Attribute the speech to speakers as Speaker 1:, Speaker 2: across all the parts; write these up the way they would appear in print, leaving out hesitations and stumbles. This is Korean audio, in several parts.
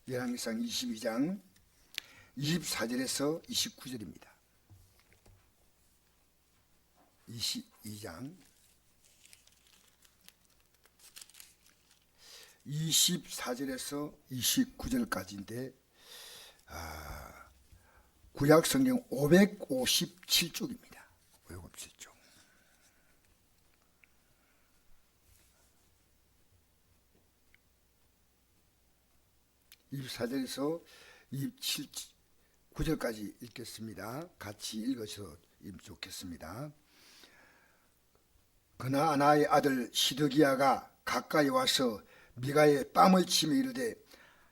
Speaker 1: 열왕기상 22장 24절에서 29절입니다. 22장 24절에서 29절까지인데 구약 성경 557쪽입니다. 557쪽. (24절에서) 27구절까지 읽겠습니다. 같이 읽으셔도 좋겠습니다. 그러나 아나의 아들 시드기야가 가까이 와서 미가의 뺨을 치며 이르되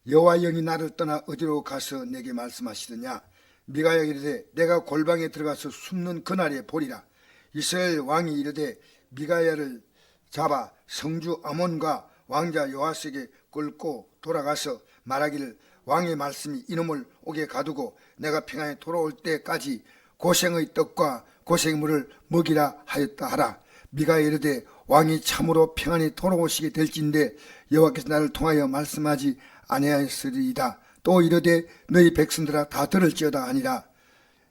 Speaker 1: 여호와 영이 나를 떠나 어디로 가서 내게 말씀하시더냐. 미가가 이르되 내가 골방에 들어가서 숨는 그날에 보리라. 이스라엘 왕이 이르되 미가야를 잡아 성주 아몬과 왕자 요아스에게 끌고 돌아가서 말하기를 왕의 말씀이 이놈을 옥에 가두고 내가 평안에 돌아올 때까지 고생의 떡과 고생의 물을 먹이라 하였다 하라. 미가야 이르되 왕이 참으로 평안히 돌아오시게 될진데 여호와께서 나를 통하여 말씀하지 아니하였으리이다. 또 이르되 너희 백성들아 다 들을지어다 하니라.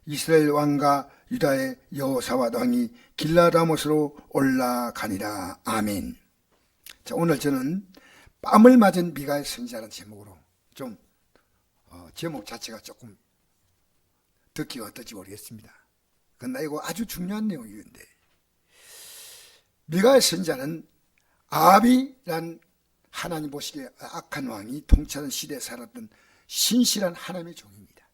Speaker 1: 이스라엘 왕과 유다의 여호사밧 왕이 길라라못으로 올라가니라. 아멘. 자, 오늘 저는 뺨을 맞은 미가의 선지자라는 제목으로 좀 제목 자체가 조금 듣기가 어떨지 모르겠습니다. 그러나 이거 아주 중요한 내용인데, 미가의 선지자는 아합이란 하나님 보시기에 악한 왕이 통치하는 시대에 살았던 신실한 하나님의 종입니다.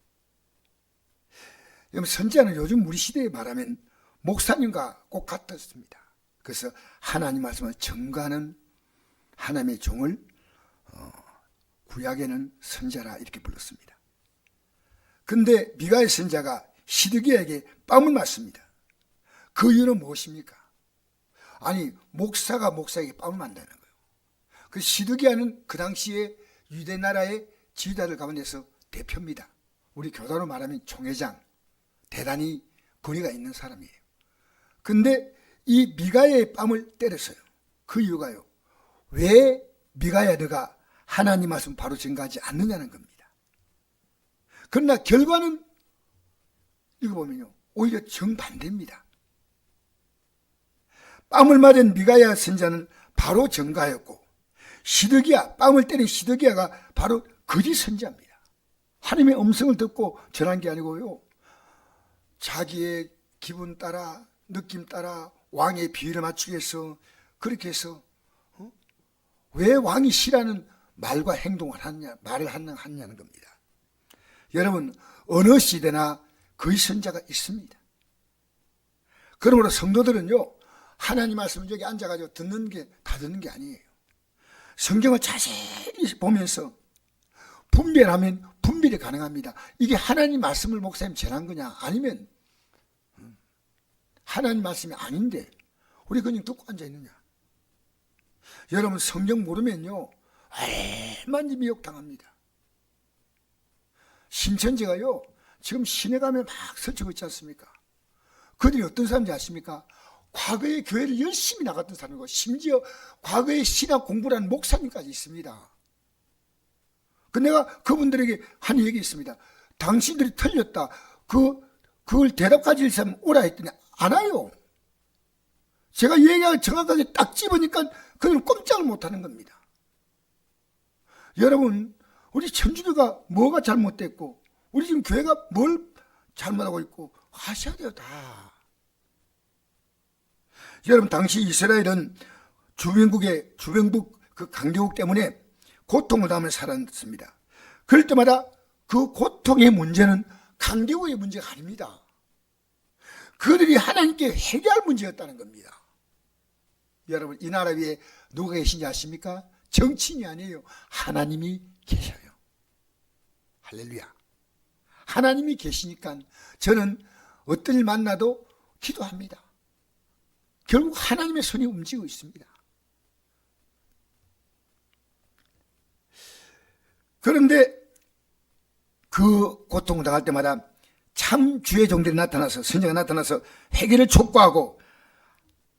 Speaker 1: 선지자는 요즘 우리 시대에 말하면 목사님과 꼭 같았습니다. 그래서 하나님 말씀을 전가하는 하나님의 종을 구약에는 선지자라 이렇게 불렀습니다. 근데 미가의 선지자가 시드기야에게 뺨을 맞습니다. 그 이유는 무엇입니까? 아니, 목사가 목사에게 뺨을 맞는다는 거예요. 그 시드기야는 그 당시에 유대 나라의 지휘자들 가운데서 대표입니다. 우리 교단으로 말하면 총회장, 대단히 권위가 있는 사람이에요. 근데 이 미가야의 뺨을 때렸어요. 그 이유가요, 왜 미가야 너가 하나님 말씀 바로 전가하지 않느냐는 겁니다. 그러나 결과는 읽어보면요, 오히려 정반대입니다. 뺨을 맞은 미가야 선지자는 바로 전가하였고, 시드기야, 뺨을 때린 시드기야가 바로 거짓 선지자입니다. 하나님의 음성을 듣고 전한 게 아니고요, 자기의 기분 따라 느낌 따라 왕의 비위를 맞추기 위해서 그렇게 해서 왜 왕이 싫어하는 말과 행동을 하느냐, 말을 하느냐는 겁니다. 여러분, 어느 시대나 거짓 선지자가 있습니다. 그러므로 성도들은요, 하나님 말씀을 여기 앉아가지고 듣는 게 다 듣는 게 아니에요. 성경을 자세히 보면서 분별하면 분별이 가능합니다. 이게 하나님 말씀을 목사님 전한 거냐, 아니면 하나님 말씀이 아닌데 우리 그냥 듣고 앉아있느냐. 여러분, 성경 모르면요 얼마나 미혹당합니다. 신천지가요 지금 시내 가면 막 설치고 있지 않습니까? 그들이 어떤 사람인지 아십니까? 과거에 교회를 열심히 나갔던 사람이고, 심지어 과거에 신학 공부를 한 목사님까지 있습니다. 내가 그분들에게 한 얘기 있습니다. 당신들이 틀렸다, 그걸 대답까지 사람 오라 했더니 안 와요. 제가 얘기가 정확하게 딱 집으니까 그들은 꼼짝을 못하는 겁니다. 여러분, 우리 천주교가 뭐가 잘못됐고, 우리 지금 교회가 뭘 잘못하고 있고 하셔야 돼요, 다. 여러분, 당시 이스라엘은 주변국 그 강대국 때문에 고통을 당하며 살았습니다. 그럴 때마다 그 고통의 문제는 강대국의 문제가 아닙니다. 그들이 하나님께 해결할 문제였다는 겁니다. 여러분, 이 나라 위에 누가 계신지 아십니까? 정치인이 아니에요. 하나님이 계셔요. 할렐루야. 하나님이 계시니까 저는 어떤 일 만나도 기도합니다. 결국 하나님의 손이 움직이고 있습니다. 그런데 그 고통을 당할 때마다 참 주의 종들이 나타나서, 선지자가 나타나서 해결을 촉구하고,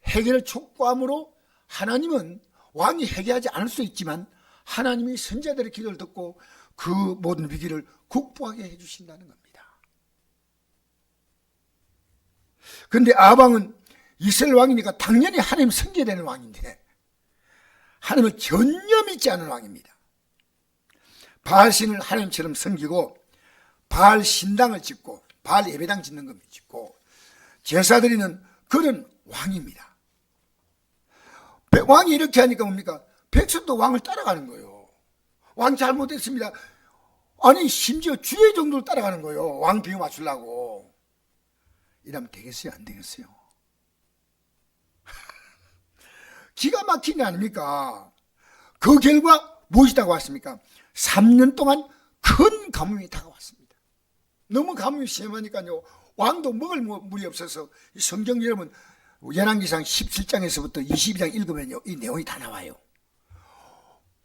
Speaker 1: 해결을 촉구함으로 하나님은 왕이 해결하지 않을 수 있지만 하나님이 선자들의 기도를 듣고 그 모든 위기를 극복하게 해주신다는 겁니다. 그런데 아방은 이스라엘 왕이니까 당연히 하나님 섬겨야 되는 왕인데 하나님을 전혀 믿지 않은 왕입니다. 바알신을 하나님처럼 섬기고 바알 신당을 짓고 바알 예배당 짓는 것 짓고 제사 드리는 그런 왕입니다. 왕이 이렇게 하니까 뭡니까? 백성도 왕을 따라가는 거예요. 왕 잘못했습니다. 아니 심지어 주의 정도를 따라가는 거예요. 왕 비유 맞추려고. 이러면 되겠어요? 안 되겠어요? 기가 막힌 게 아닙니까? 그 결과 무엇이라고 왔습니까? 3년 동안 큰 가뭄이 다가왔습니다. 너무 가뭄이 심하니까요. 왕도 먹을 물이 없어서 성경 여러분 열왕기상 17장에서부터 22장 읽으면요. 이 내용이 다 나와요.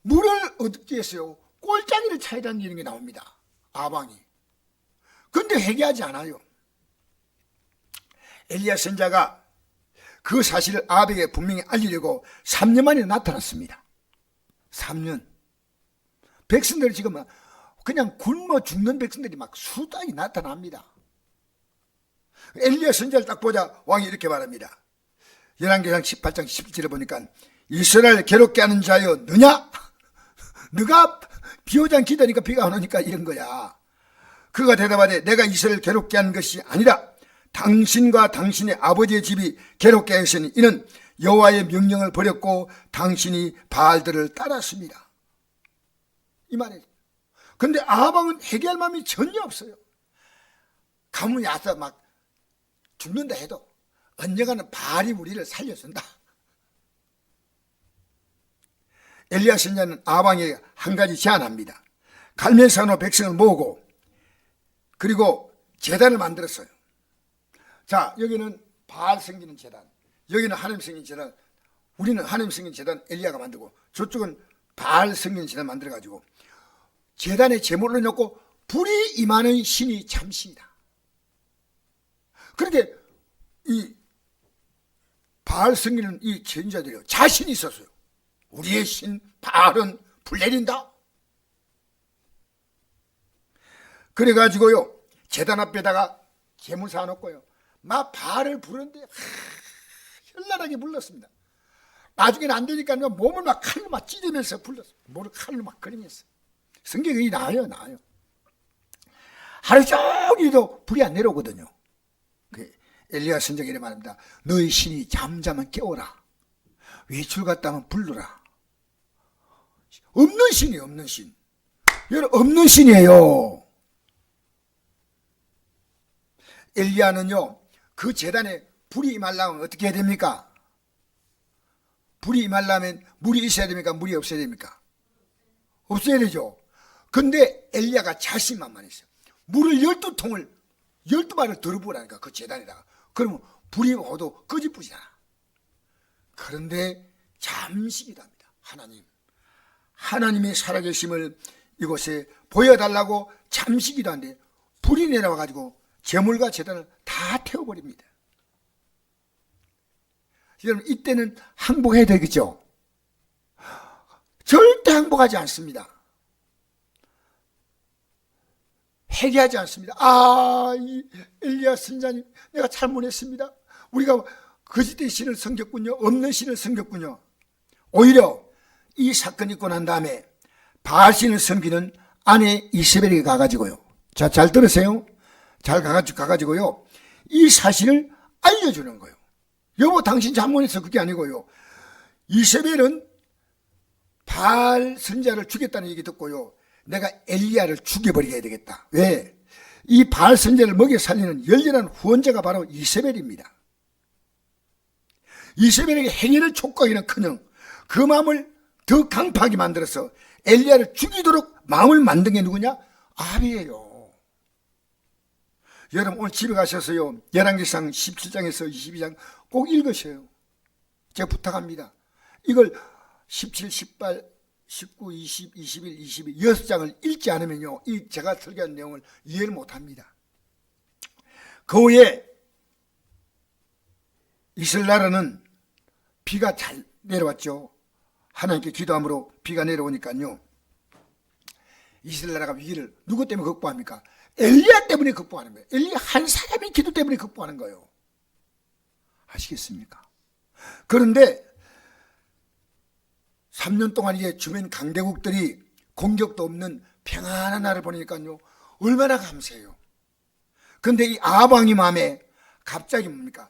Speaker 1: 물을 어떻게 했어요? 꼴짜기를 차이라는 이런 게 나옵니다. 아방이. 그런데 회개하지 않아요. 엘리야 선자가 그 사실을 아합에게 분명히 알리려고 3년 만에 나타났습니다. 3년. 백성들 지금 그냥 굶어 죽는 백성들이 막 수다히 나타납니다. 엘리야 선자를 딱 보자 왕이 이렇게 말합니다. 열왕기상 18장 17절에 보니까 이스라엘 괴롭게 하는 자여 너냐? 너가 비 오지 않게 기다리니까 비가 안 오니까 이런 거야. 그가 대답하되 내가 이스라엘 괴롭게 하는 것이 아니라 당신과 당신의 아버지의 집이 괴롭게 하였으니 이는 여호와의 명령을 버렸고 당신이 바알들을 따랐습니다. 이 말이에요. 그런데 아합왕은 회개할 마음이 전혀 없어요. 가뭄이 와서 막 죽는다 해도 언젠가는 바알이 우리를 살려준다. 엘리야 선자는 아합왕에게 한 가지 제안합니다. 갈멜산으로 백성을 모으고 그리고 제단을 만들었어요. 자, 여기는 바알 섬기는 제단, 여기는 하나님 섬기는 제단, 우리는 하나님 섬기는 제단 엘리야가 만들고 저쪽은 바알 섬기는 제단 만들어가지고 제단에 제물을 넣고 불이 임하는 신이 참신이다. 그런데 이 바알 섬기는 이 선지자들이 자신이 있었어요. 우리의 신 바알은 불 내린다. 그래가지고요 제단 앞에다가 제물 사놓고요 막 바알을 부르는데 현란하게 불렀습니다. 나중에는 안 되니까 몸을 막 칼로 막 찢으면서 불렀어요. 몸을 칼로 막 그리면서. 성경이 나와요. 하루 종일도 불이 안 내려오거든요. 엘리야 선지자가 이렇게 말합니다. 너희 신이 잠잠한 깨워라. 외출 갔다 하면 불러라. 없는 신이에요. 없는 신. 여러분 없는 신이에요. 엘리야는요 그 제단에 불이 임하려면 어떻게 해야 됩니까? 불이 임하려면 물이 있어야 됩니까? 물이 없어야 됩니까? 없어야 되죠. 근데 엘리야가 자신만만했어요. 물을 12통을 12발을 들어보라니까 그 제단에다가. 그러면 불이 오도 꺼지쁘잖아. 그런데 잠시 기도합니다. 하나님의 살아계심을 이곳에 보여달라고 잠시 기도하는데 불이 내려와가지고 제물과 제단을 다 태워버립니다. 여러분 이때는 항복해야 되겠죠? 절대 항복하지 않습니다. 회개하지 않습니다. 이 엘리야 선자님 내가 잘못했습니다. 우리가 거짓된 신을 섬겼군요. 없는 신을 섬겼군요. 오히려 이 사건이 있고 난 다음에 바알신을 섬기는 아내 이세벨에게 가가지고요. 자, 잘 들으세요. 잘 가가지고요. 이 사실을 알려주는 거예요. 여보 당신 잘못해서 그게 아니고요. 이세벨은 바알 선자를 죽였다는 얘기 듣고요. 내가 엘리야를 죽여버리게 해야 되겠다. 왜? 이 바알 선자를 먹여 살리는 열렬한 후원자가 바로 이세벨입니다. 이세벨에게 행위를 촉구하기는커녕 그 마음을 더 강팍하게 만들어서 엘리야를 죽이도록 마음을 만든 게 누구냐? 아합이에요. 여러분 오늘 집에 가셔서요 열왕기상 17장에서 22장 꼭 읽으셔요. 제가 부탁합니다. 이걸 17, 18, 19, 20, 21, 22 6장을 읽지 않으면요 이 제가 설교한 내용을 이해를 못합니다. 그 후에 이스라엘 나라는 비가 잘 내려왔죠. 하나님께 기도함으로 비가 내려오니까요, 이스라엘 나라가 위기를 누구 때문에 극복합니까? 엘리야 때문에 극복하는 거예요. 엘리야 한 사람의 기도 때문에 극복하는 거예요. 아시겠습니까? 그런데 3년 동안 이제 주변 강대국들이 공격도 없는 평안한 나라를 보내니까요, 얼마나 감사해요. 그런데 이 아합 왕이 마음에 갑자기 뭡니까?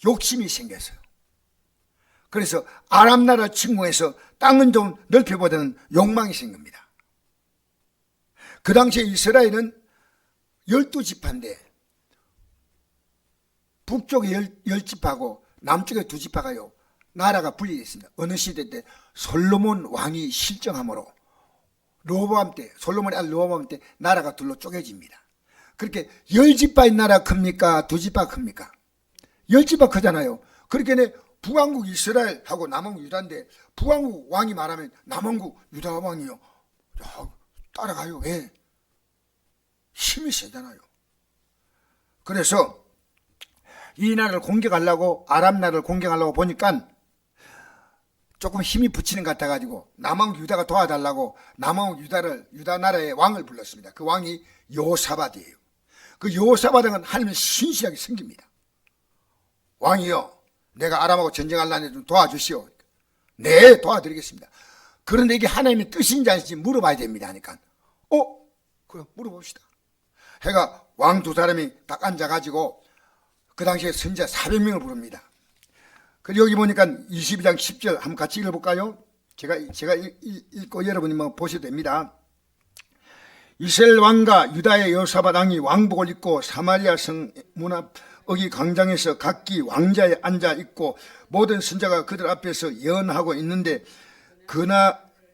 Speaker 1: 욕심이 생겼어요. 그래서 아람 나라 침공해서 땅은 좀 넓혀보자는 욕망이 생깁니다. 그 당시에 이스라엘은 12지파인데 북쪽에 10지파고 남쪽에 2지파가요, 나라가 분리됐습니다. 어느 시대 때 솔로몬 왕이 실정함으로 로보암 때, 솔로몬의 아들 로보암 때 나라가 둘로 쪼개집니다. 그렇게 10지파인 나라 큽니까? 2지파 큽니까? 10지파 크잖아요. 그렇게 북왕국 이스라엘하고 남왕국 유다인데, 북왕국 왕이 말하면 남왕국 유다 왕이요, 따라가요. 왜? 힘이 세잖아요. 그래서 이 나라를 공격하려고, 아람 나라를 공격하려고 보니까 조금 힘이 붙이는 것 같아가지고 남왕국 유다가 도와달라고 남왕국 유다 나라의 왕을 불렀습니다. 그 왕이 여호사밧이에요. 그 여호사밧은 하나님의 신실하게 섬깁니다. 왕이요, 내가 아람하고 전쟁하려니 좀 도와주시오. 네, 도와드리겠습니다. 그런데 이게 하나님의 뜻인지 아닌지 물어봐야 됩니다 하니까, 그럼 물어봅시다. 해가 왕 2사람이 딱 앉아가지고 그 당시에 선지자 400명을 부릅니다. 그리고 여기 보니까 22장 10절 한번 같이 읽어볼까요? 제가 읽고 여러분이 보셔도 됩니다. 이스라엘 왕과 유다의 여호사밧 왕이 왕복을 입고 사마리아 성 문 앞 어기 광장에서 각기 왕자에 앉아 있고 모든 선자가 그들 앞에서 예언하고 있는데,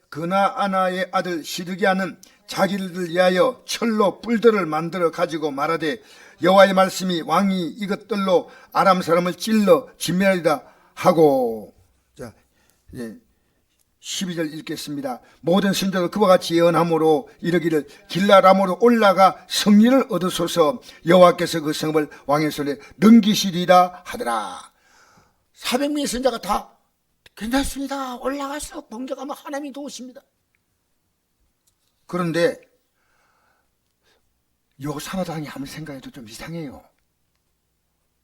Speaker 1: 그나아나의 아들 시드기야는 자기를 위하여 철로 뿔들을 만들어 가지고 말하되, 여호와의 말씀이 왕이 이것들로 아람 사람을 찔러 진멸하리라 하고. 자, 이제 12절 읽겠습니다. 모든 선자도 그와 같이 예언함으로 이르기를, 길라람으로 올라가 승리를 얻으소서. 여호와께서 그 성읍을 왕의 손에 넘기시리라 하더라. 400명의 선자가 다 괜찮습니다, 올라가서 공격하면 하나님이 도우십니다. 그런데 여호사밧 왕이 아무리 생각해도 좀 이상해요.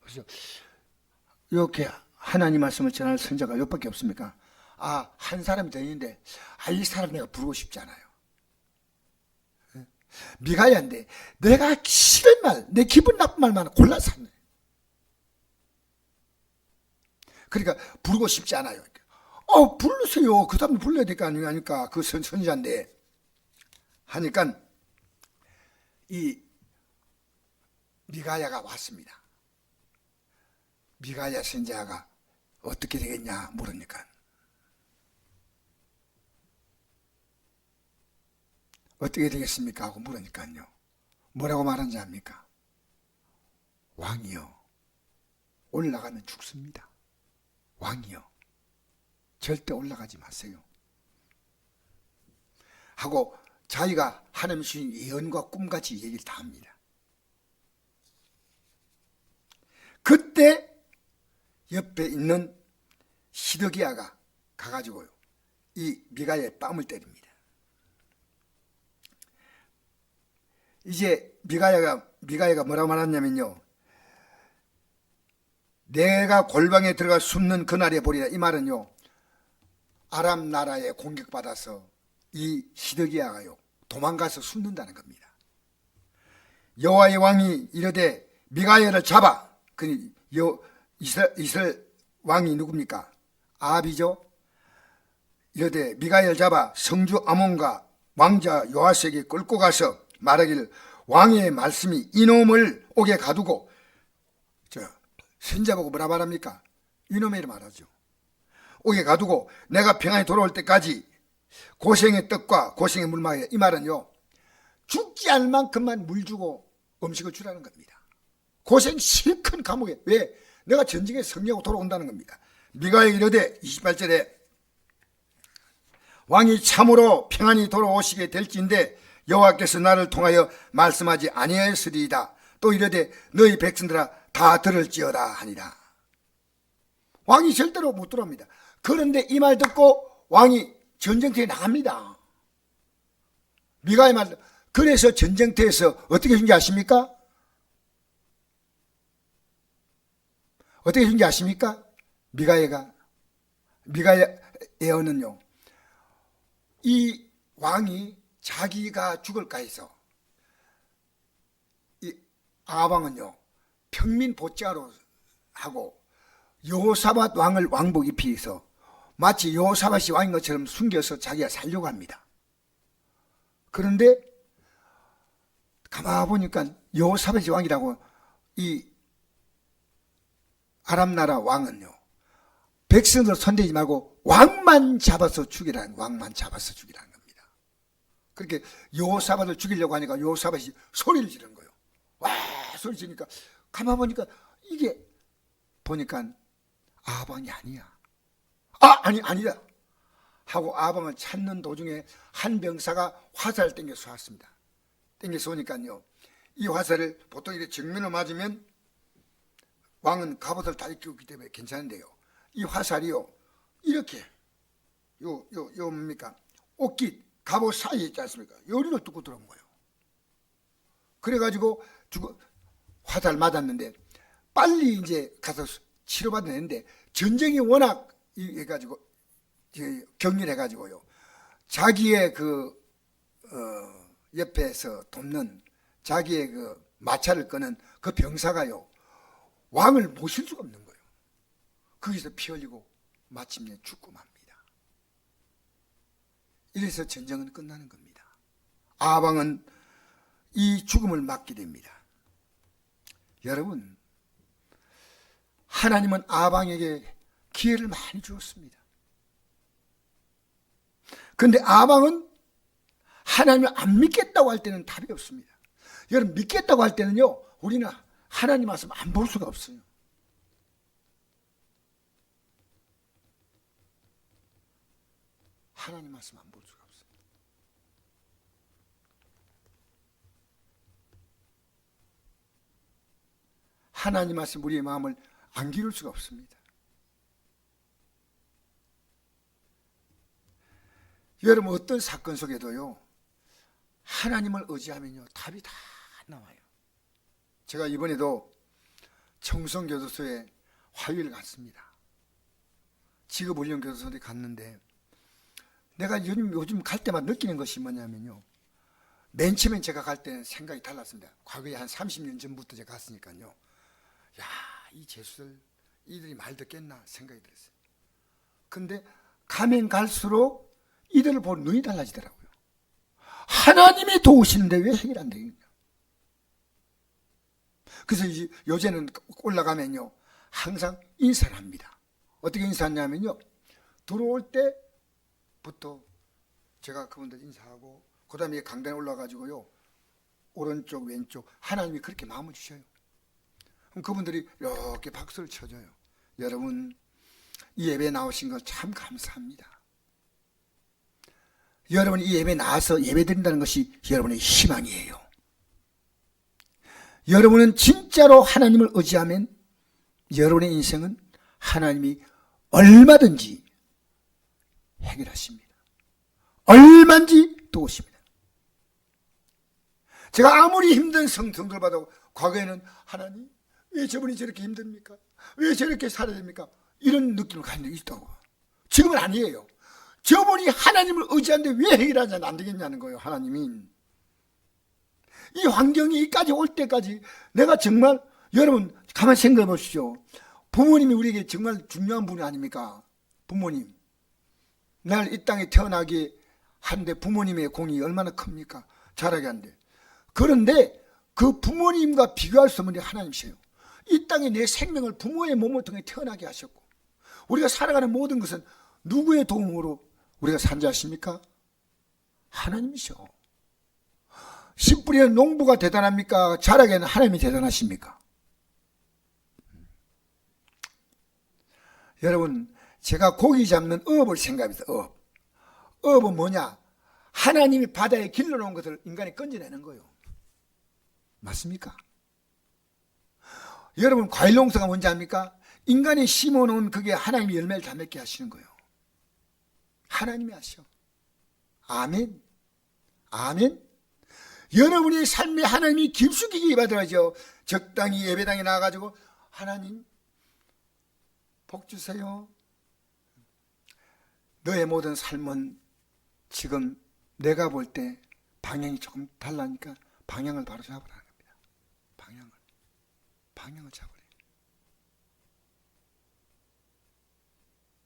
Speaker 1: 그래서 이렇게 하나님 말씀을 전할 선자가 몇 밖에 없습니까? 한 사람이 더 있는데, 이 사람 내가 부르고 싶지 않아요. 미가야인데 내가 싫은 말, 내 기분 나쁜 말만 골라서 하네. 그러니까 부르고 싶지 않아요. 부르세요. 그 사람 불러야 될 거 아니까, 그 선지자인데 하니까 이 미가야가 왔습니다. 미가야 선지자가 어떻게 되겠냐 물으니까, 어떻게 되겠습니까? 하고 물으니까요, 뭐라고 말하는지 압니까? 왕이요, 올라가면 죽습니다. 왕이요, 절대 올라가지 마세요 하고 자기가 하나님 주신 예언과 꿈같이 얘기를 다 합니다. 그때 옆에 있는 시드기야가 가가지고요, 이 미가야의 뺨을 때립니다. 이제 미가야가 뭐라고 말하냐면요, 내가 골방에 들어가 숨는 그날에 보리라. 이 말은요, 아람 나라에 공격받아서 이 시드기야가요 도망가서 숨는다는 겁니다. 여호와의 왕이 이르되 미가야를 잡아. 이스라엘 왕이 누굽니까? 아합이죠. 이르되 미가야를 잡아 성주 아몬과 왕자 요아스에게 끌고 가서 말하기를, 왕의 말씀이 이놈을 옥에 가두고, 선지자 보고 뭐라 말합니까? 이놈이라 말하죠. 옥에 가두고 내가 평안히 돌아올 때까지 고생의 떡과 고생의 물 마게. 이 말은요, 죽지 않을 만큼만 물 주고 음식을 주라는 겁니다. 고생 실컷 감옥에. 왜? 내가 전쟁에 승리하고 돌아온다는 겁니다. 미가야 이르되 28절에 왕이 참으로 평안히 돌아오시게 될진데 여호와께서 나를 통하여 말씀하지 아니하였으리이다. 또 이르되 너희 백성들아 다 들을지어다 하니라. 왕이 절대로 못 들어옵니다. 그런데 이 말 듣고 왕이 전쟁터에 나갑니다. 미가의 말. 그래서 전쟁터에서 어떻게 준지 아십니까? 어떻게 준지 아십니까? 미가의 애어는요, 이 왕이 자기가 죽을까 해서 이 아방은요 평민 보좌로 하고 여호사밧 왕을 왕복 입히해서 마치 여호사밧이 왕인 것처럼 숨겨서 자기가 살려고 합니다. 그런데 가만 보니까 여호사밧이 왕이라고 이 아람 나라 왕은요 백성들 손대지 말고 왕만 잡아서 죽이라는, 왕만 잡아서 죽이라는 겁니다. 그렇게 여호사밧을 죽이려고 하니까 여호사밧이 소리를 지르는 거예요. 와, 소리 지르니까 가만 보니까 이게 보니까 아방이 아니야. 아니다 하고 아방을 찾는 도중에 한 병사가 화살을 땡겨서 쐈습니다. 땡겨서 오니까요, 이 화살을 보통 이렇게 정면으로 맞으면 왕은 갑옷을 다 입고 있기 때문에 괜찮은데요, 이 화살이요 이렇게 뭡니까, 옷깃 갑옷 사이에 있지 않습니까? 요리를 뚫고 들어온 거예요. 그래가지고 화살 맞았는데 빨리 이제 가서 치료받아야 되는데 전쟁이 워낙 해가지고 격렬해가지고요, 자기의 옆에서 돕는 자기의 마차를 끄는 그 병사가요 왕을 모실 수가 없는 거예요. 거기서 피 흘리고 마침내 죽고 맙니다. 이래서 전쟁은 끝나는 겁니다. 아방은 이 죽음을 맞게 됩니다. 여러분, 하나님은 아방에게 기회를 많이 주었습니다. 그런데 아방은 하나님을 안 믿겠다고 할 때는 답이 없습니다. 여러분, 믿겠다고 할 때는요 우리는 하나님 말씀 안 볼 수가 없어요. 하나님 말씀 안 볼 수가 없어요. 하나님 말씀 우리의 마음을 안 기울 수가 없습니다. 여러분, 어떤 사건 속에도요 하나님을 의지하면요 답이 다 나와요. 제가 이번에도 청송교도소에 화요일 갔습니다. 직업훈련교도소에 갔는데 내가 요즘 갈 때마다 느끼는 것이 뭐냐면요, 맨 처음에 제가 갈 때는 생각이 달랐습니다. 과거에 한 30년 전부터 제가 갔으니까요, 야, 이 죄수들 이들이 말 듣겠나 생각이 들었어요. 근데 가면 갈수록 이들을 보는 눈이 달라지더라고요. 하나님이 도우시는데 왜 해결 안 되겠냐. 그래서 이제 요새는 올라가면요 항상 인사를 합니다. 어떻게 인사하냐면요, 들어올 때부터 제가 그분들 인사하고 그 다음에 강단에 올라가지고요 오른쪽 왼쪽 하나님이 그렇게 마음을 주셔요. 그럼 그분들이 이렇게 박수를 쳐줘요. 여러분, 이 예배에 나오신 걸 참 감사합니다. 여러분이 이 예배에 나와서 예배 드린다는 것이 여러분의 희망이에요. 여러분은 진짜로 하나님을 의지하면 여러분의 인생은 하나님이 얼마든지 해결하십니다. 얼마든지 도우십니다. 제가 아무리 힘든 성도를 봐도 과거에는 하나님 왜 저분이 저렇게 힘듭니까? 왜 저렇게 살아야 됩니까? 이런 느낌을 가진 적이 있다고. 지금은 아니에요. 저분이 하나님을 의지하는데 왜 해결하지 안 되겠냐는 거예요. 하나님이 이 환경이 여기까지 올 때까지 내가 정말, 여러분 가만히 생각해 보십시오. 부모님이 우리에게 정말 중요한 분이 아닙니까? 부모님, 날 이 땅에 태어나게 한데 부모님의 공이 얼마나 큽니까? 자라게 한데. 그런데 그 부모님과 비교할 수 없는 하나님이세요. 이 땅에 내 생명을 부모의 몸을 통해 태어나게 하셨고, 우리가 살아가는 모든 것은 누구의 도움으로 우리가 산지 아십니까? 하나님이셔. 씨 뿌리는 농부가 대단합니까? 자라게는 하나님이 대단하십니까? 여러분, 제가 고기 잡는 어업을 생각합니다. 어업은 뭐냐? 하나님이 바다에 길러놓은 것을 인간이 건져내는 거예요. 맞습니까? 여러분, 과일 농사가 뭔지 압니까? 인간이 심어놓은 그게 하나님이 열매를 다 맺게 하시는 거예요. 하나님이 하셔. 아멘. 아멘. 여러분의 삶에 하나님이 깊숙이 받으라죠. 적당히 예배당에 나가가지고 하나님 복 주세요. 너의 모든 삶은 지금 내가 볼 때 방향이 조금 달라니까 방향을 바로 잡으라는 겁니다. 방향을 잡으래요.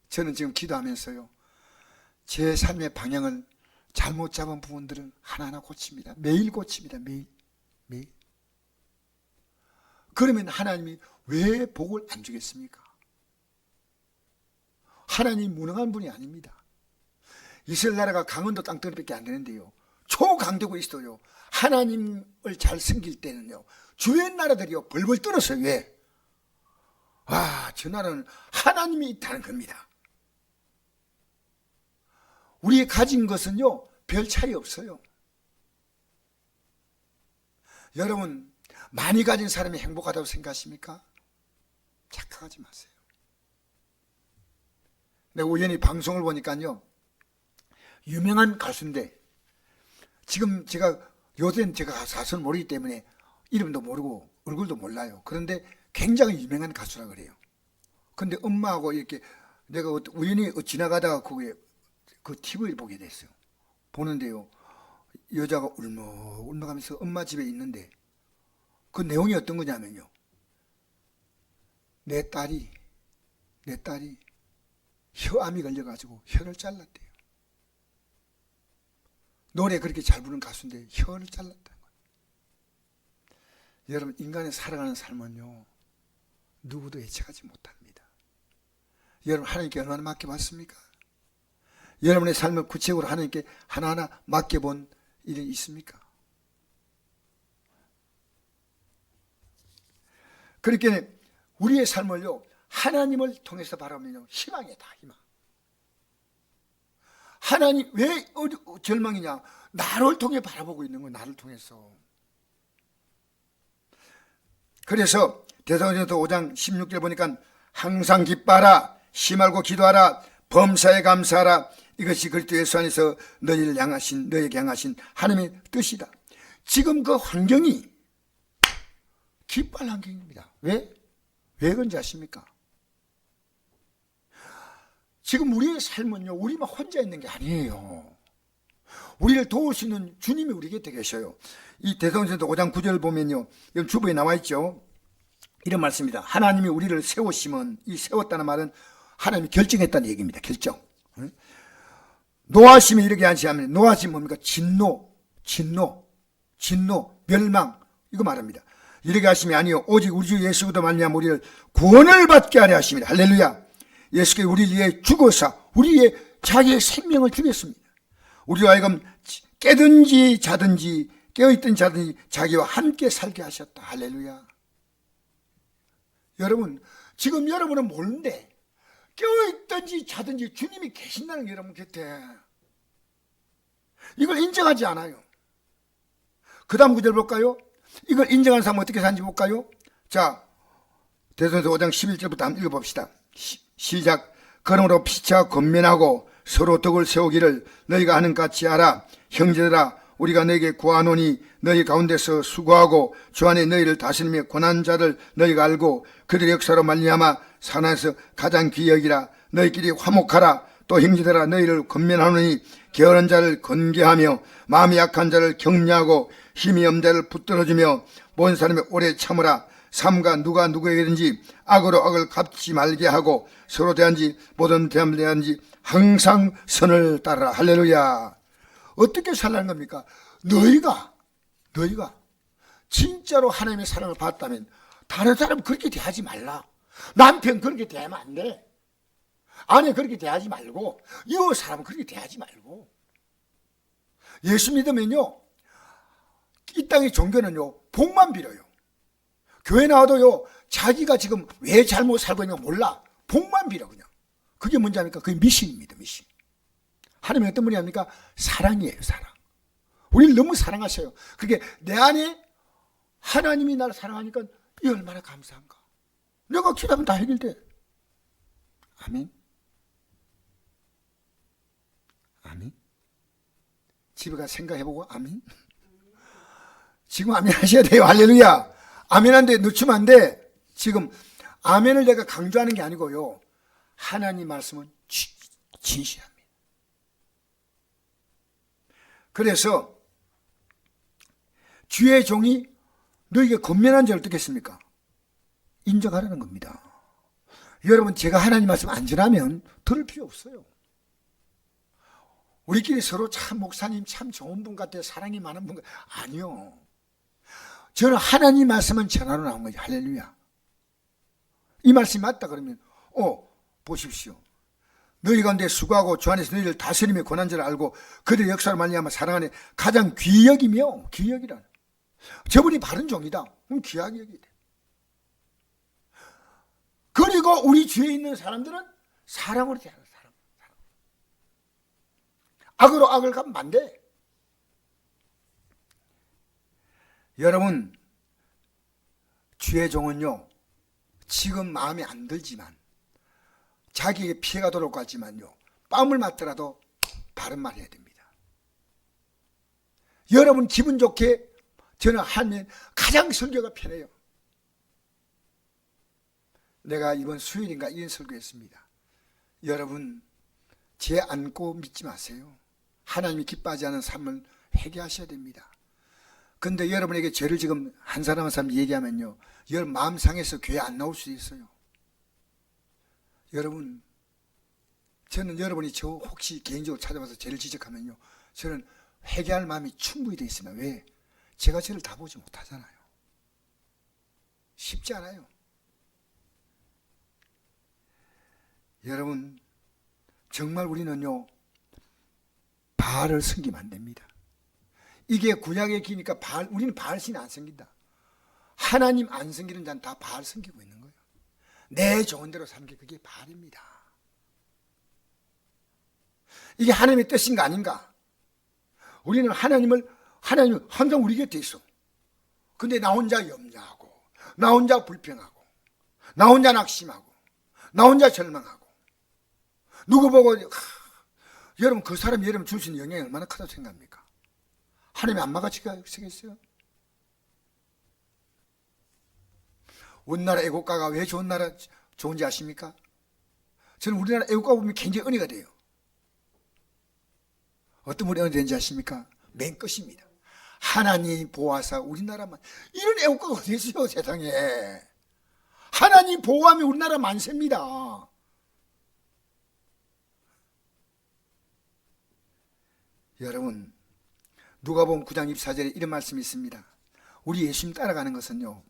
Speaker 1: 저는 지금 기도하면서요, 제 삶의 방향을 잘못 잡은 부분들은 하나하나 고칩니다. 매일 고칩니다. 매일. 그러면 하나님이 왜 복을 안 주겠습니까? 하나님 무능한 분이 아닙니다. 이스라엘 나라가 강원도 땅덩어리밖에 안 되는데요, 초강대국에 있어도요, 하나님을 잘 섬길 때는요, 주변 나라들이요 벌벌 떨었어요. 왜? 저 나라는 하나님이 있다는 겁니다. 우리의 가진 것은요 별 차이 없어요. 여러분, 많이 가진 사람이 행복하다고 생각하십니까? 착각하지 마세요. 내가 우연히 방송을 보니까요, 유명한 가수인데, 지금 요새는 제가 가수를 모르기 때문에 이름도 모르고 얼굴도 몰라요. 그런데 굉장히 유명한 가수라 그래요. 근데 엄마하고 이렇게 내가 우연히 지나가다가 거기에 그 TV를 보게 됐어요. 보는데요, 여자가 울먹울먹하면서 엄마 집에 있는데, 그 내용이 어떤 거냐면요, 내 딸이 혀암이 걸려가지고 혀를 잘랐대요. 노래 그렇게 잘 부르는 가수인데 혀를 잘랐다는 거예요. 여러분, 인간의 살아가는 삶은요 누구도 예측하지 못합니다. 여러분, 하나님께 얼마나 맡겨봤습니까? 여러분의 삶을 구체적으로 하나님께 하나하나 맡겨본 일이 있습니까? 그렇게 우리의 삶을요 하나님을 통해서 바라보면요 희망이다. 희망. 하나님 왜 절망이냐? 나를 통해 바라보고 있는 거야. 나를 통해서. 그래서 데살로니가서 5장 16절 보니까 항상 기뻐하라, 쉬말고 기도하라, 범사에 감사하라, 이것이 그리스도 예수 안에서 너희에게 향하신 하나님의 뜻이다. 지금 그 환경이 기뻐할 환경입니다. 왜 그런지 아십니까? 지금 우리의 삶은요 우리만 혼자 있는 게 아니에요. 우리를 도울 수 있는 주님이 우리 곁에 계셔요. 이 데살로니가서 5장 9절 보면요, 여기 주부에 나와 있죠. 이런 말씀입니다. 하나님이 우리를 세우시면, 이 세웠다는 말은 하나님이 결정했다는 얘기입니다. 결정. 노하심이 이렇게 안시하면, 노하심 뭡니까? 진노, 멸망, 이거 말합니다. 이렇게 하심이 아니요 오직 우리 주 예수보다 말미암아 우리를 구원을 받게 하려 하십니다. 할렐루야. 예수께서 우리를 위해 죽어서 우리의 자기의 생명을 주겠습니다. 우리와 하여금 깨든지 자든지 깨어있든 자든지 자기와 함께 살게 하셨다. 할렐루야. 여러분, 지금 여러분은 모르는데 깨어있든지 자든지 주님이 계신다는 게 여러분 곁에, 이걸 인정하지 않아요. 그 다음 구절 볼까요? 이걸 인정하는 사람은 어떻게 사는지 볼까요? 자, 데살로니가서 5장 11절부터 한번 읽어봅시다. 시작. 그러므로 피차 권면하고 서로 덕을 세우기를 너희가 하는 같이 하라. 형제들아, 우리가 너희에게 구하노니 너희 가운데서 수고하고 주 안에 너희를 다스리며 권한 자를 너희가 알고 그들의 역사로 말미암아 산하에서 가장 귀히 여기라. 너희끼리 화목하라. 또 형제들아, 너희를 권면하노니 게으른 자를 건계하며 마음이 약한 자를 격려하고 힘이 없는 자를 붙들어주며 모든 사람이 오래 참으라. 삼가 누가 누구에게든지 악으로 악을 갚지 말게 하고 서로 대한지 모든 대함을 대한지 항상 선을 따르라. 할렐루야. 어떻게 살라는 겁니까? 너희가 진짜로 하나님의 사랑을 받았다면 다른 사람 그렇게 대하지 말라. 남편 그렇게 대하면 안 돼. 아내 그렇게 대하지 말고, 이웃 사람 그렇게 대하지 말고. 예수 믿으면요 이 땅의 종교는요 복만 빌어요. 교회 나와도요 자기가 지금 왜 잘못 살고 있는가 몰라. 복만 빌어. 그냥 그게 뭔지 아닙니까? 그게 미신입니다. 미신. 하나님이 어떤 분이 합니까? 사랑이에요. 사랑. 우리를 너무 사랑하셔요. 그게 내 안에 하나님이 나를 사랑하니까 이 얼마나 감사한가. 내가 기도하면 다 해결돼. 아멘. 아멘. 집에 가서 생각해보고 아멘. 지금 아멘 하셔야 돼요. 할렐루야. 아멘 한데 늦추면 안 돼. 지금 아멘을 내가 강조하는 게 아니고요. 하나님 말씀은 진실합니다. 그래서 주의 종이 너에게 권면한지 어떻겠습니까? 인정하라는 겁니다. 여러분, 제가 하나님 말씀 안 전하면 들을 필요 없어요. 우리끼리 서로 참 목사님 참 좋은 분 같아요. 사랑이 많은 분 같아요. 아니요. 저는 하나님 말씀은 전하러 나온 거죠. 할렐루야. 이 말씀이 맞다 그러면 보십시오. 너희 가운데 수고하고 주 안에서 너희를 다스림의 권한줄 알고 그들의 역사를 말미암아 사랑하는 가장 귀여기며 귀여기라. 저분이 바른 종이다. 그럼 귀하게 여기야 돼. 그리고 우리 주위에 있는 사람들은 사랑으로 대하는 사람. 악으로 악을 갚으면 안 돼. 여러분, 주의 종은요, 지금 마음에 안 들지만, 자기에게 피해가 돌아올 것 같지만요, 뺨을 맞더라도 바른 말 해야 됩니다. 여러분 기분 좋게 저는 하면 가장 설교가 편해요. 내가 이번 수요일인가 이런 설교했습니다. 여러분, 죄 안고 믿지 마세요. 하나님이 기뻐하지 않은 삶을 회개하셔야 됩니다. 근데 여러분에게 죄를 지금 한 사람 한 사람 얘기하면요, 여러분 마음 상해서 교회 안 나올 수도 있어요. 여러분, 저는 여러분이 저 혹시 개인적으로 찾아와서 죄를 지적하면요, 저는 회개할 마음이 충분히 되어 있습니다. 왜? 제가 죄를 다 보지 못하잖아요. 쉽지 않아요. 여러분, 정말 우리는요, 바알을 섬기면 안 됩니다. 이게 구약의 기니까 우리는 바알신이 안 섬긴다. 하나님 안 섬기는 자는 다 바알 섬기고 있는 거예요. 내 좋은 대로 사는 게 그게 바알입니다. 이게 하나님의 뜻인가 아닌가? 우리는 하나님 항상 우리 곁에 있어. 근데 나 혼자 염려하고, 나 혼자 불평하고, 나 혼자 낙심하고, 나 혼자 절망하고, 누구 보고 여러분 그 사람이 여러분 줄 수 있는 영향이 얼마나 크다고 생각합니까? 하나님이 안 막아치겠어요? 우리나라 애국가가 왜 좋은지 아십니까? 저는 우리나라 애국가 보면 굉장히 은혜가 돼요. 어떤 분이 은혜 되는지 아십니까? 맨 끝입니다. 하나님 보호하사 우리나라만. 이런 애국가가 어디 있어요, 세상에. 하나님 보호하면 우리나라 만세입니다. 여러분, 누가복음 9장 24절에 이런 말씀이 있습니다. 우리 예수님 따라가는 것은요,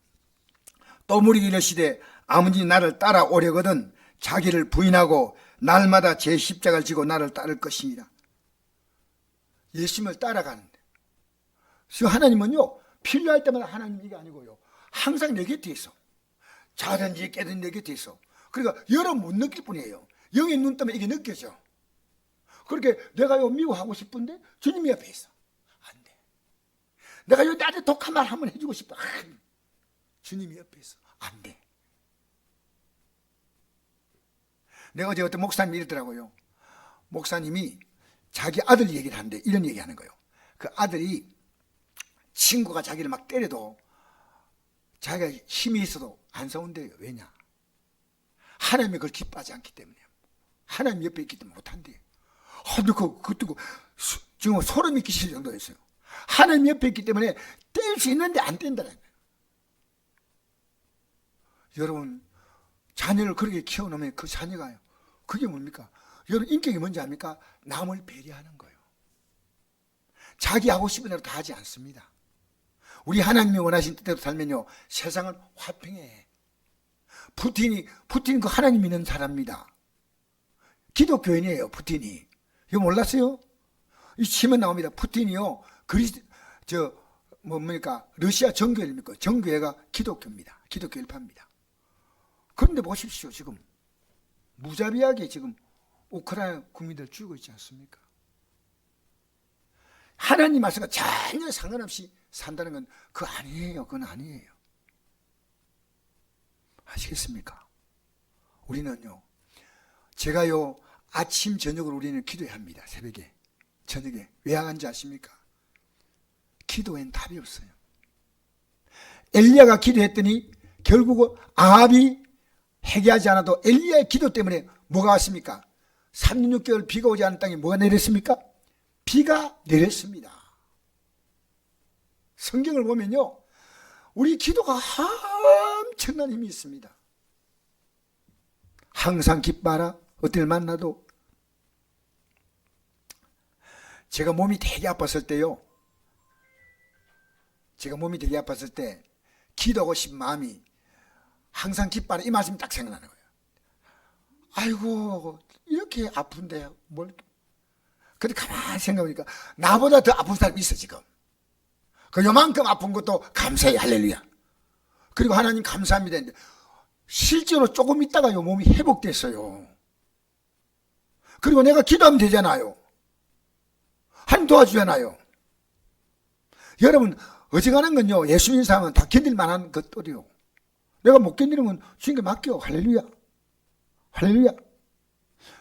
Speaker 1: 또 무리가 이르시되 아무든지 나를 따라오려거든 자기를 부인하고 날마다 제 십자가를 지고 나를 따를 것이니라. 예수님을 따라가는데, 하나님은요, 필요할 때마다 하나님 이게 아니고요, 항상 내 곁에 있어. 자든지 깨든지 내 곁에 있어. 그러니까 여러분 못 느낄 뿐이에요. 영의 눈 때문에 이게 느껴져. 그렇게 내가 요 미워하고 싶은데 주님이 옆에 있어. 안 돼. 내가 요 나한테 독한 말 한번 해주고 싶어. 주님이 옆에 있어. 안 돼. 내가 어제 어떤 목사님이 이러더라고요. 목사님이 자기 아들 얘기를 하는데 이런 얘기 하는 거예요. 그 아들이 친구가 자기를 막 때려도 자기가 힘이 있어도 안 싸운대요. 왜냐? 하나님이 그걸 기뻐하지 않기 때문에. 하나님 옆에 있기 때문에 못한대요. 그거 듣고 지금 소름이 끼칠 정도였어요. 하나님 옆에 있기 때문에 뗄 수 있는데 안 뗀다는 거예요. 여러분, 자녀를 그렇게 키워놓으면 그 자녀가요, 그게 뭡니까? 여러분, 인격이 뭔지 압니까? 남을 배려하는 거예요. 자기 하고 싶은 대로 다 하지 않습니다. 우리 하나님이 원하신 뜻대로 살면요, 세상은 화평해. 푸틴이 그 하나님 믿는 사람입니다. 기독교인이에요, 푸틴이. 이거 몰랐어요? 이 치면 나옵니다. 푸틴이요, 러시아 정교회입니까? 정교회가 기독교입니다. 기독교 일파입니다. 그런데 보십시오, 지금 무자비하게 지금 우크라이나 국민들 죽고 있지 않습니까? 하나님 말씀과 전혀 상관없이 산다는 건 그거 아니에요. 그건 아니에요. 아시겠습니까? 우리는요, 제가요, 아침 저녁으로 우리는 기도해야 합니다. 새벽에 저녁에 왜 한지 아십니까? 기도엔 답이 없어요. 엘리야가 기도했더니 결국 아합이 회개하지 않아도 엘리야의 기도 때문에 뭐가 왔습니까? 3년 6개월 비가 오지 않은 땅에 뭐가 내렸습니까? 비가 내렸습니다. 성경을 보면요, 우리 기도가 엄청난 힘이 있습니다. 항상 기뻐하라. 어딜 만나도. 제가 몸이 되게 아팠을 때요, 기도하고 싶은 마음이 항상 기뻐하라 이 말씀이 딱 생각나는 거예요. 아이고 이렇게 아픈데 뭘. 근데 가만히 생각해보니까 나보다 더 아픈 사람이 있어 지금. 그 요만큼 아픈 것도 감사해. 할렐루야. 그리고 하나님 감사합니다 했는데 실제로 조금 있다가요 몸이 회복됐어요. 그리고 내가 기도하면 되잖아요. 하나님 도와주잖아요. 여러분 어지간한 건요 예수 믿는 사람은 다 견딜 만한 것들이요. 내가 못 견디는 건 주님께 맡겨. 할렐루야. 할렐루야.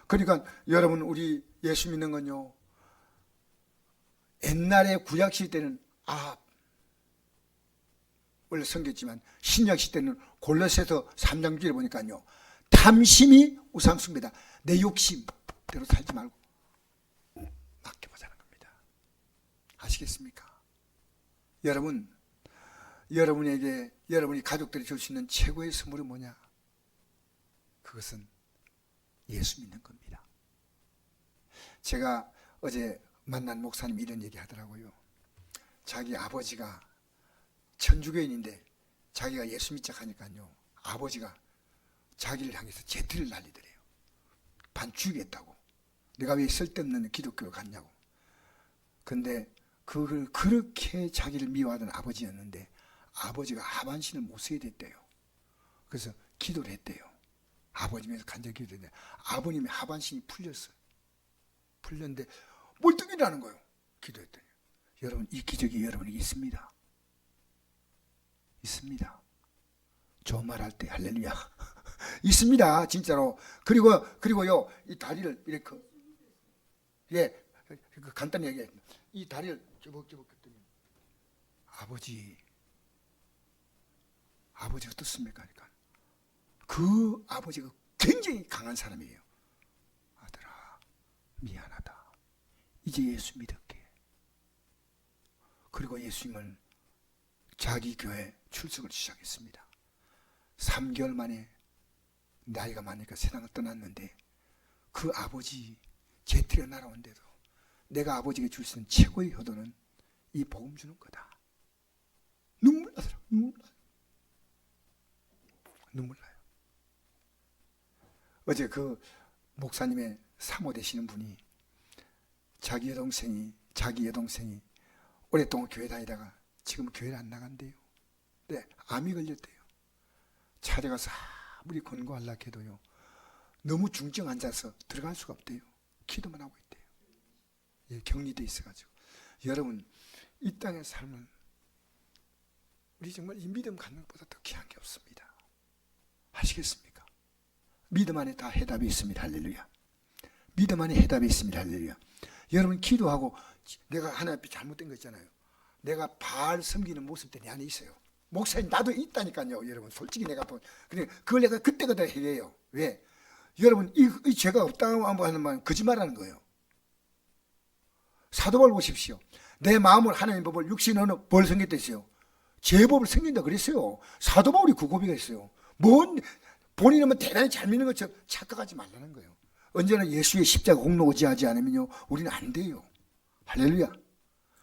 Speaker 1: 그러니까 여러분 우리 예수 믿는 건요, 옛날에 구약시대 때는 원래 섬겼지만 신약시대 때는 골로새서 3장 9절에 보니까요, 탐심이 우상숭배다. 내 욕심대로 살지 말고 맡겨보자는 겁니다. 아시겠습니까? 여러분, 여러분에게 여러분이 가족들이 줄 수 있는 최고의 선물이 뭐냐? 그것은 예수 믿는 겁니다. 제가 어제 만난 목사님이 이런 얘기 하더라고요. 자기 아버지가 천주교인인데 자기가 예수 믿자 하니까요, 아버지가 자기를 향해서 제트를 날리더래요. 반 죽이겠다고. 내가 왜 쓸데없는 기독교를 갔냐고. 근데 그걸 그렇게 자기를 미워하던 아버지였는데 아버지가 하반신을 못 쓰게 됐대요. 그래서 기도를 했대요. 아버님에서 간절히 기도했는데 아버님의 하반신이 풀렸어요. 풀렸는데 멀뚱이라는 거예요. 기도했더니. 여러분 이 기적이 여러분에게 있습니다. 있습니다. 좋은 말 할 때 할렐루야. 있습니다. 진짜로. 그리고요 이 다리를 이렇게 간단히 얘기해. 이 다리를 쩌벅쩌벅 했더니 아버지가 어떻습니까? 그러니까 그 아버지가 굉장히 강한 사람이에요. 아들아 미안하다. 이제 예수 믿을게. 그리고 예수님을 자기 교회 출석을 시작했습니다. 3개월 만에 나이가 많으니까 세상을 떠났는데 그 아버지 제트가 날아온데도 내가 아버지에게 줄 수 있는 최고의 효도는 이 복음 주는 거다. 눈물 나더라고요. 눈물 나요. 어제 그 목사님의 사모 되시는 분이 자기 여동생이 오랫동안 교회 다니다가 지금 교회를 안 나간대요. 네, 암이 걸렸대요. 찾아가서 아무리 권고하려고 해도요 너무 중증 앉아서 들어갈 수가 없대요. 기도만 하고 있대요. 예, 격리돼 있어가지고. 여러분 이 땅의 삶은 우리 정말 이 믿음 갖는 것보다 더 귀한 게 없습니다. 아시겠습니까? 믿음 안에 다 해답이 있습니다. 할렐루야. 믿음 안에 해답이 있습니다. 할렐루야. 여러분 기도하고 내가 하나님 앞에 잘못된 거 있잖아요. 내가 바알 섬기는 모습들이 내 안에 있어요. 목사님 나도 있다니까요. 여러분 솔직히 내가 근데 그걸 내가 그때그때 해요. 왜? 여러분 이 죄가 없다고 하는 말은 거짓말하는 거예요. 사도바울 보십시오. 내 마음을 하나님 법을 육신은 뭘 섬겼다 했어요? 제법을 섬긴다 그랬어요. 사도바울이 그 고비가 있어요. 본인은 뭐 대단히 잘 믿는 것처럼 착각하지 말라는 거예요. 언제나 예수의 십자가 공로 오지 않으면요 우리는 안 돼요. 할렐루야.